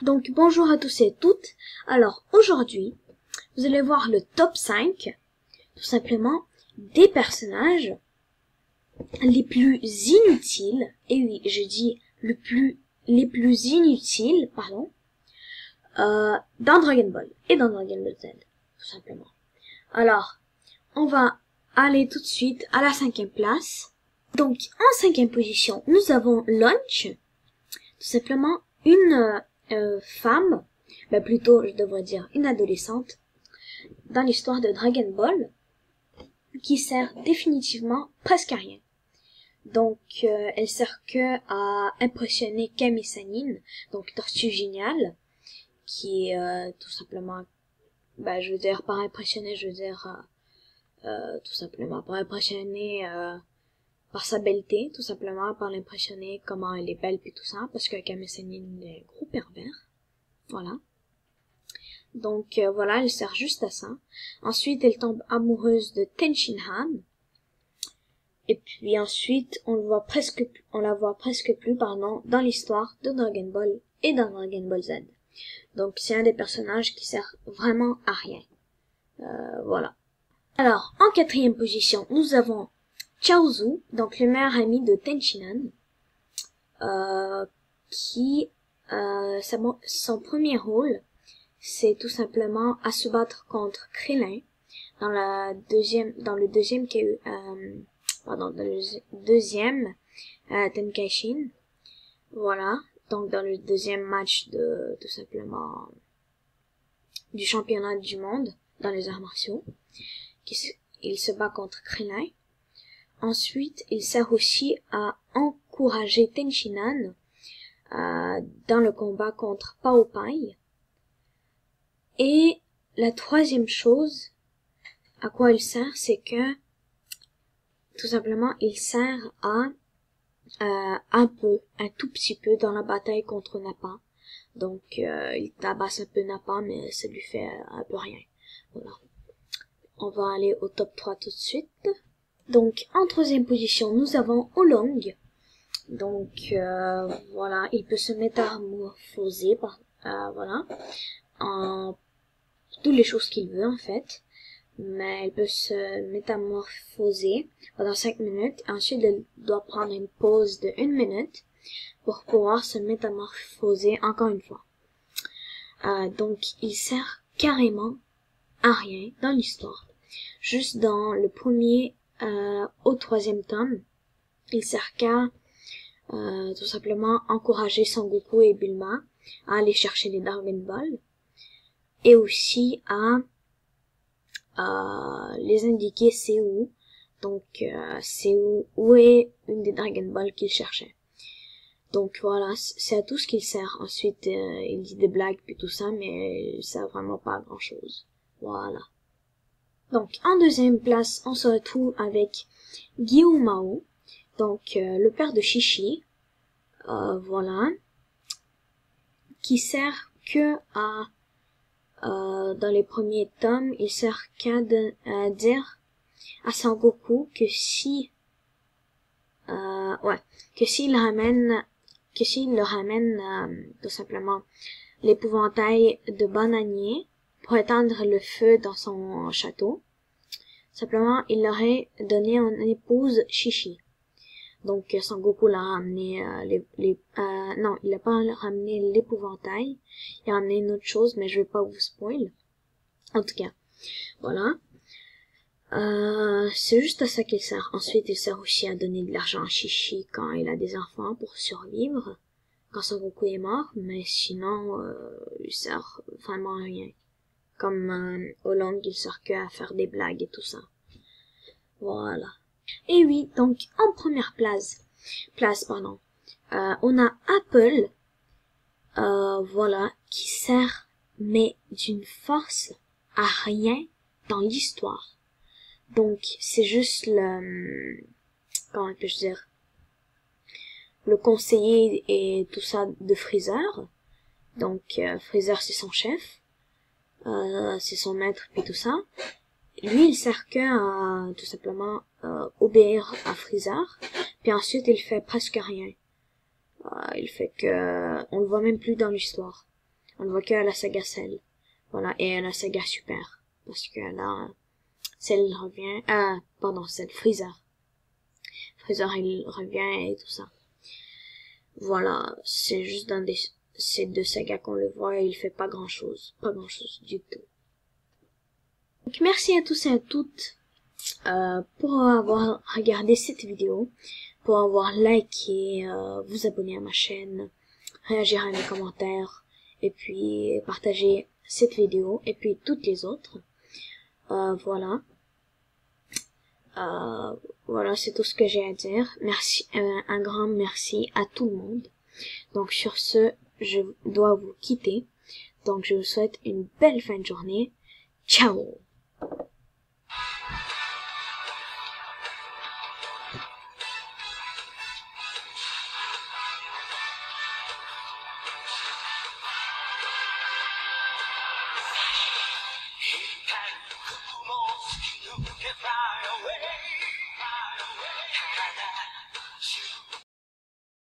Donc bonjour à tous et toutes. Alors aujourd'hui, vous allez voir le top 5, tout simplement, des personnages les plus inutiles, et oui, je dis les plus inutiles, pardon, dans Dragon Ball et dans Dragon Ball Z, tout simplement. Alors, on va aller tout de suite à la 5e place. Donc, en 5e position, nous avons Launch, tout simplement une femme, plutôt, je devrais dire, une adolescente, dans l'histoire de Dragon Ball, qui sert définitivement presque à rien. Donc, elle sert que à impressionner Kami Sanin, donc Tortue Géniale, qui est tout simplement, je veux dire, par impressionner, je veux dire, tout simplement, par impressionner par sa belleté, tout simplement, par l'impressionner comment elle est belle puis tout ça, parce que Kami Sanin est un gros pervers. Voilà. Donc voilà, elle sert juste à ça. Ensuite, elle tombe amoureuse de Tenshinhan. Et puis ensuite, on la voit presque plus, dans l'histoire de Dragon Ball et dans Dragon Ball Z. Donc c'est un des personnages qui sert vraiment à rien. Voilà. Alors, en 4e position, nous avons Chaozu, donc le meilleur ami de Tenshinhan, qui son premier rôle, c'est tout simplement à se battre contre Krillin dans le deuxième Tenkaichi. Voilà, donc dans le deuxième match de tout simplement du championnat du monde dans les arts martiaux. Il se bat contre Krillin. Ensuite, il sert aussi à encourager Tenshinhan dans le combat contre Pao Pai. Et la troisième chose à quoi il sert, c'est que tout simplement il sert à un tout petit peu dans la bataille contre Nappa. Donc il tabasse un peu Nappa, mais ça lui fait un peu rien. Voilà. On va aller au top 3 tout de suite. Donc en 3e position, nous avons Oolong. Donc voilà, il peut se métamorphoser voilà, en toutes les choses qu'il veut en fait, mais il peut se métamorphoser pendant 5 minutes, et ensuite il doit prendre une pause de 1 minute pour pouvoir se métamorphoser encore une fois. Donc il sert carrément à rien dans l'histoire. Juste dans le premier au 3e tome, il sert qu'à tout simplement encourager Son Goku et Bulma à aller chercher les Dragon Ball, et aussi à les indiquer c'est où. Donc c'est où est une des Dragon Ball qu'il cherchait. Donc voilà, c'est à tout ce qu'il sert. Ensuite il dit des blagues puis tout ça, mais il sert vraiment pas à grand chose. Voilà. Donc en 2e place, on se retrouve avec Gyomao, donc le père de Chi-Chi, voilà, qui sert que à dans les premiers tomes, il sert qu'à dire à Son Goku que s'il le ramène tout simplement l'épouvantail de Bananier pour éteindre le feu dans son château, simplement il aurait donné une épouse Chi-Chi. Donc Son Goku l'a ramené non, il a pas ramené l'épouvantail, il a ramené une autre chose, mais je vais pas vous spoil. En tout cas, voilà. C'est juste à ça qu'il sert. Ensuite, il sert aussi à donner de l'argent à Chi-Chi quand il a des enfants pour survivre, quand Son Goku est mort, mais sinon, il sert vraiment à rien. Comme Oolong, il sert que à faire des blagues et tout ça. Voilà. Et oui, donc en première place, on a Apple, voilà, qui sert mais d'une force à rien dans l'histoire. Donc c'est juste comment peux-je dire, le conseiller et tout ça de Freezer. Donc Freezer c'est son chef, c'est son maître puis tout ça. Lui il sert que à tout simplement obéir à Freezer, puis ensuite il fait presque rien. Il fait que on le voit même plus dans l'histoire. On ne voit que la saga Cell. Voilà, et la saga Super. Parce que là, Cell revient, Cell, Freezer. Freezer, il revient et tout ça. Voilà, c'est juste dans ces deux sagas qu'on le voit et il fait pas grand chose du tout. Donc merci à tous et à toutes pour avoir regardé cette vidéo, pour avoir liké, vous abonner à ma chaîne, réagir à mes commentaires et puis partager cette vidéo et puis toutes les autres. Voilà. Voilà, c'est tout ce que j'ai à dire. Merci, un grand merci à tout le monde. Donc sur ce, je dois vous quitter. Donc je vous souhaite une belle fin de journée. Ciao!